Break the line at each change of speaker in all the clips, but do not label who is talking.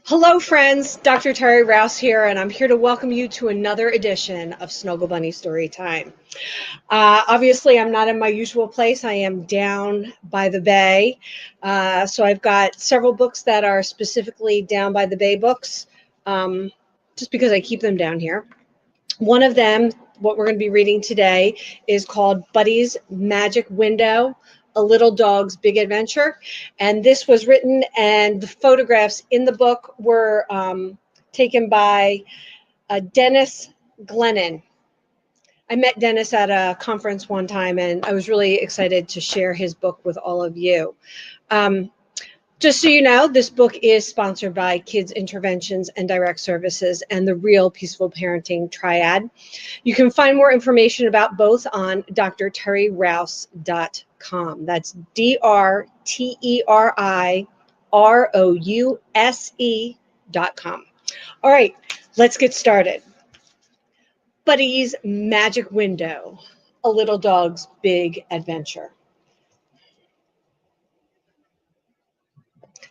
Hello, friends. Dr. Terry Rouse here, and I'm here to welcome you to another edition of Snuggle Bunny Story Time. Obviously, I'm not in my usual place. I am down by the bay. So I've got several books that are specifically down by the bay books, just because I keep them down here. One of them, what we're going to be reading today, is called Buddy's Magic Window, A Little Dog's Big Adventure. And this was written, and the photographs in the book were taken by Dennis Glennon. I met Dennis at a conference one time, and I was really excited to share his book with all of you. Just so you know, this book is sponsored by Kids Interventions and Direct Services and the Real Peaceful Parenting Triad. You can find more information about both on drterirousecom. That's drterirouse.com. All right, let's get started. Buddy's Magic Window, A Little Dog's Big Adventure.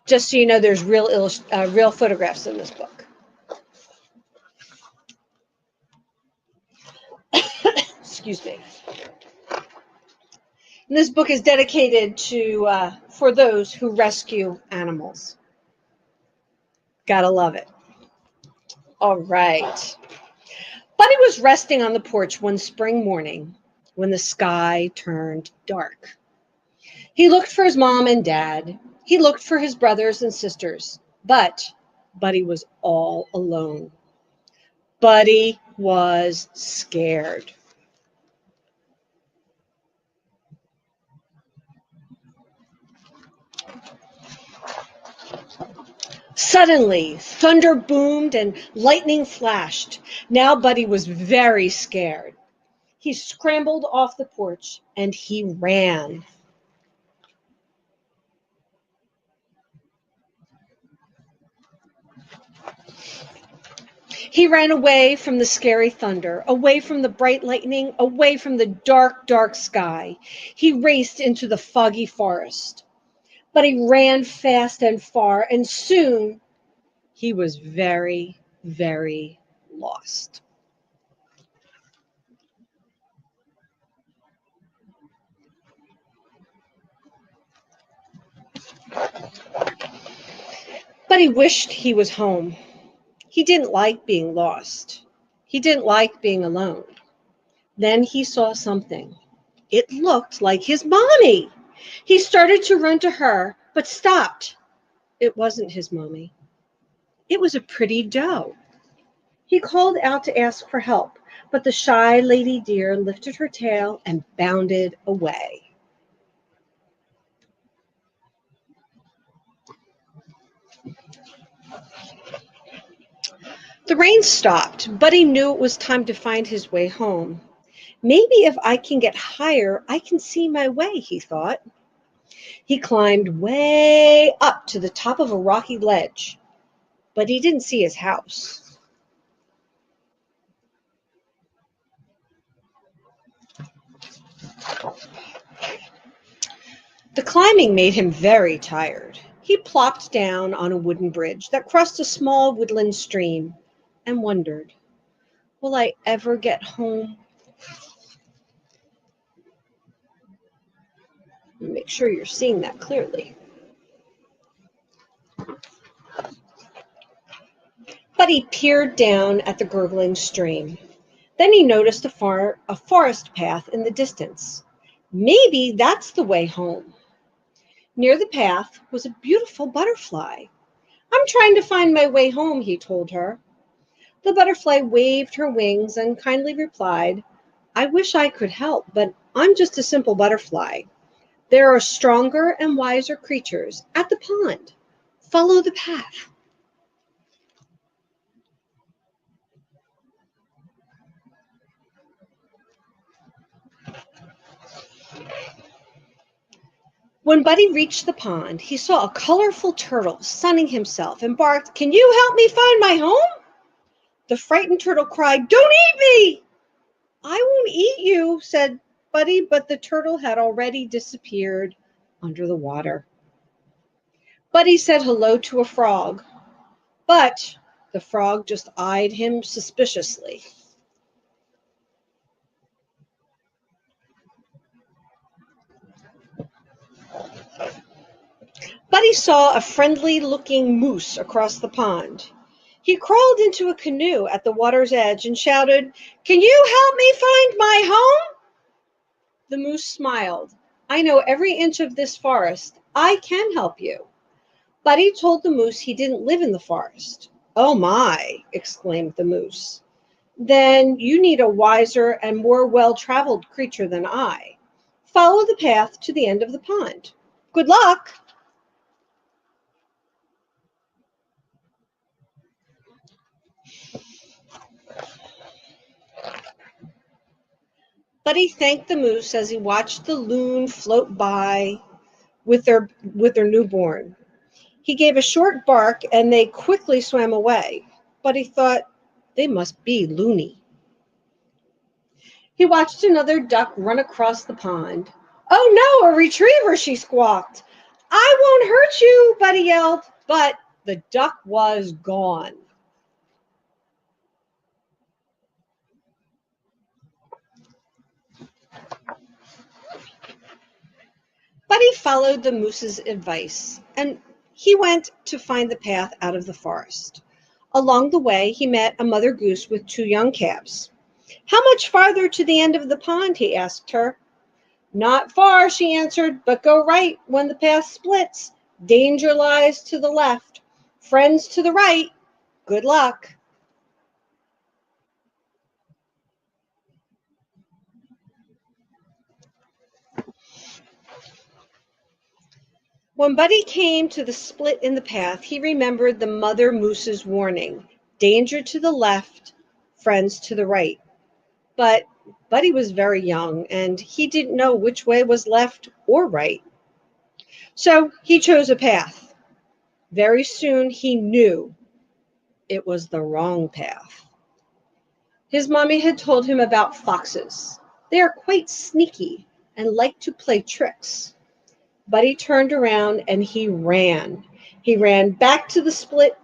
Just so you know, there's real photographs in this book. Excuse me. And this book is dedicated to for those who rescue animals. Gotta love it. All right. Buddy was resting on the porch one spring morning when the sky turned dark. He looked for his mom and dad. He looked for his brothers and sisters, but Buddy was all alone. Buddy was scared. Suddenly, thunder boomed and lightning flashed. Now Buddy was very scared. He scrambled off the porch and he ran. He ran away from the scary thunder, away from the bright lightning, away from the dark, dark sky. He raced into the foggy forest. But he ran fast and far, and soon he was very, very lost. But he wished he was home. He didn't like being lost. He didn't like being alone. Then he saw something. It looked like his mommy. He started to run to her, but stopped. It wasn't his mommy. It was a pretty doe. He called out to ask for help, but the shy lady deer lifted her tail and bounded away. The rain stopped. Buddy knew it was time to find his way home. Maybe if I can get higher, I can see my way, he thought. He climbed way up to the top of a rocky ledge, but he didn't see his house. The climbing made him very tired. He plopped down on a wooden bridge that crossed a small woodland stream and wondered, will I ever get home? Make sure you're seeing that clearly. Buddy peered down at the gurgling stream. Then he noticed a forest path in the distance. Maybe that's the way home. Near the path was a beautiful butterfly. I'm trying to find my way home, he told her. The butterfly waved her wings and kindly replied, I wish I could help, but I'm just a simple butterfly. There are stronger and wiser creatures at the pond. Follow the path. When Buddy reached the pond, he saw a colorful turtle sunning himself and barked, Can you help me find my home? The frightened turtle cried, Don't eat me! I won't eat you, said Buddy, but the turtle had already disappeared under the water. Buddy said hello to a frog. But the frog just eyed him suspiciously. Buddy saw a friendly-looking moose across the pond. He crawled into a canoe at the water's edge and shouted, "Can you help me find my home?" The moose smiled. "I know every inch of this forest. I can help you." Buddy told the moose he didn't live in the forest. "Oh my," exclaimed the moose. "Then you need a wiser and more well-traveled creature than I. Follow the path to the end of the pond. Good luck." Buddy thanked the moose as he watched the loon float by with their newborn. He gave a short bark and they quickly swam away. Buddy thought, they must be loony. He watched another duck run across the pond. "Oh no, a retriever," she squawked. "I won't hurt you," Buddy yelled, but the duck was gone. Buddy followed the moose's advice, and he went to find the path out of the forest. Along the way, he met a mother goose with two young calves. "How much farther to the end of the pond?" he asked her. "Not far," she answered, "but go right when the path splits. Danger lies to the left. Friends to the right. Good luck." When Buddy came to the split in the path, he remembered the mother moose's warning: danger to the left, friends to the right. But Buddy was very young, and he didn't know which way was left or right. So he chose a path. Very soon he knew it was the wrong path. His mommy had told him about foxes. They are quite sneaky and like to play tricks. Buddy turned around and he ran. He ran back to the split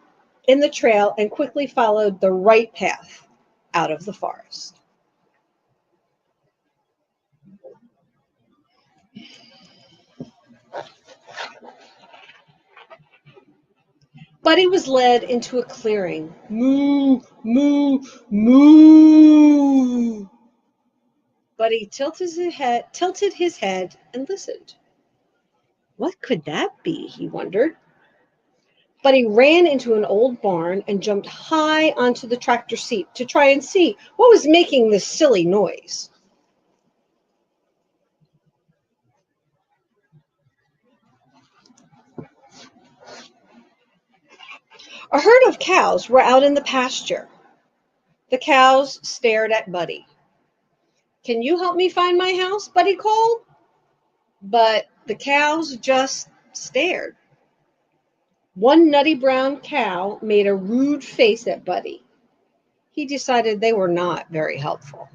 in the trail and quickly followed the right path out of the forest. Buddy was led into a clearing. Moo, moo, moo. Buddy tilted his head and listened. What could that be, he wondered. Buddy ran into an old barn and jumped high onto the tractor seat to try and see what was making this silly noise. A herd of cows were out in the pasture. The cows stared at Buddy. "Can you help me find my house?" Buddy called. But the cows just stared. One nutty brown cow made a rude face at Buddy. He decided they were not very helpful.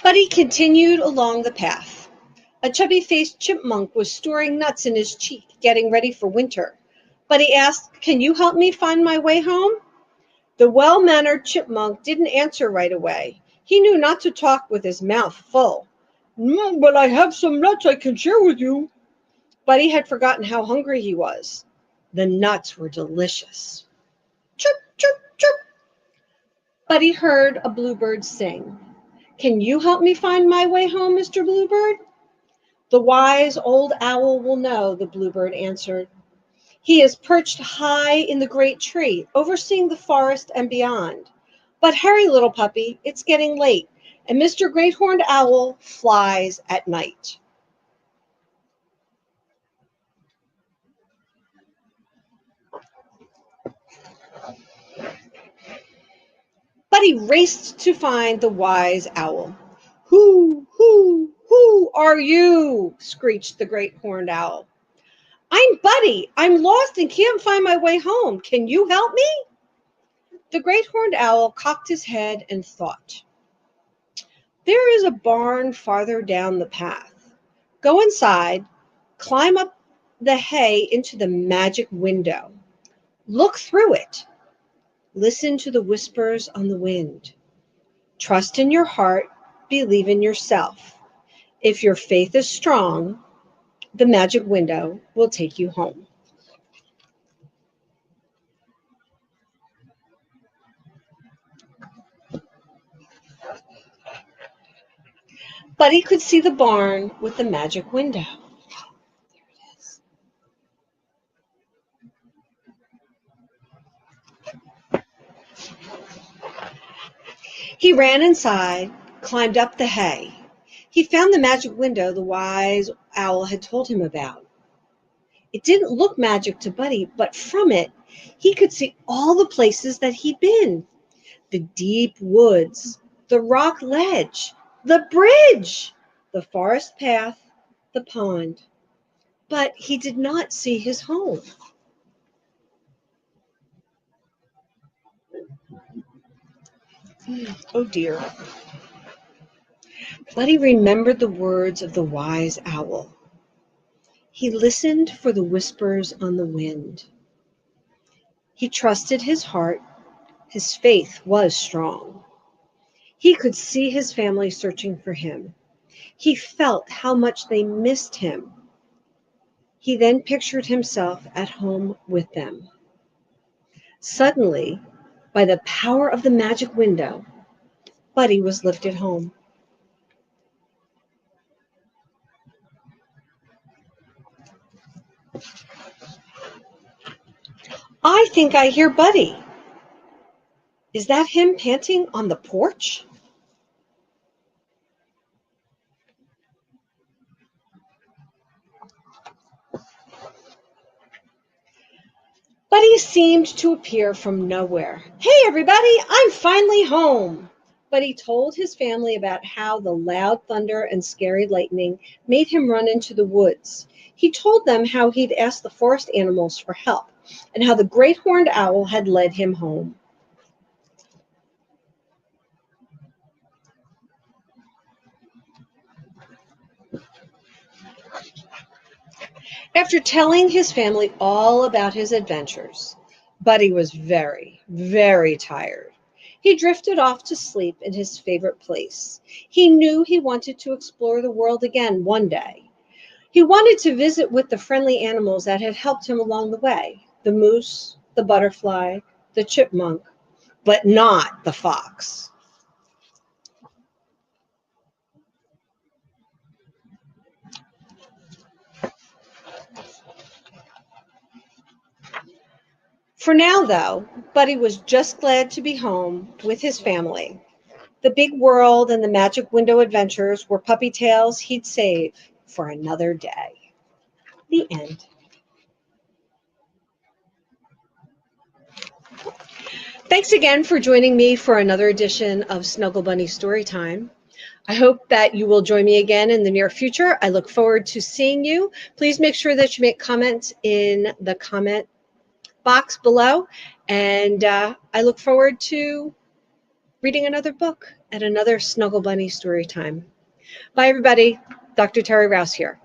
Buddy continued along the path. A chubby-faced chipmunk was storing nuts in his cheek, getting ready for winter. Buddy asked, "Can you help me find my way home?" The well-mannered chipmunk didn't answer right away. He knew not to talk with his mouth full. But I have some nuts I can share with you." Buddy had forgotten how hungry he was. The nuts were delicious. Chirp, chirp, chirp. Buddy heard a bluebird sing. "Can you help me find my way home, Mr. Bluebird?" "The wise old owl will know," the bluebird answered. "He is perched high in the great tree, overseeing the forest and beyond. But hurry, little puppy, it's getting late, and Mr. Great Horned Owl flies at night." Buddy raced to find the wise owl. Who are you?" screeched the Great Horned Owl. "I'm Buddy. I'm lost and can't find my way home. Can you help me?" The Great Horned Owl cocked his head and thought. There is a barn farther down the path. Go inside, climb up the hay into the magic window. Look through it. Listen to the whispers on the wind. Trust in your heart, believe in yourself. If your faith is strong, the magic window will take you home. Buddy could see the barn with the magic window. There it is. He ran inside, climbed up the hay. He found the magic window the wise owl had told him about. It didn't look magic to Buddy, but from it, he could see all the places that he'd been. The deep woods, the rock ledge, the bridge, the forest path, the pond. But he did not see his home. Oh dear. Buddy remembered the words of the wise owl. He listened for the whispers on the wind. He trusted his heart. His faith was strong. He could see his family searching for him. He felt how much they missed him. He then pictured himself at home with them. Suddenly, by the power of the magic window, Buddy was lifted home. I think I hear Buddy. Is that him panting on the porch? Buddy seemed to appear from nowhere. Hey, everybody, I'm finally home. Buddy told his family about how the loud thunder and scary lightning made him run into the woods. He told them how he'd asked the forest animals for help and how the great horned owl had led him home. After telling his family all about his adventures, Buddy was very, very tired. He drifted off to sleep in his favorite place. He knew he wanted to explore the world again one day. He wanted to visit with the friendly animals that had helped him along the way, the moose, the butterfly, the chipmunk, but not the fox. For now, though, Buddy was just glad to be home with his family. The big world and the magic window adventures were puppy tales he'd save for another day. The end. Thanks again for joining me for another edition of Snuggle Bunny Storytime. I hope that you will join me again in the near future. I look forward to seeing you. Please make sure that you make comments in the comment box below. And I look forward to reading another book at another Snuggle Bunny Storytime. Bye, everybody. Dr. Terry Rouse here.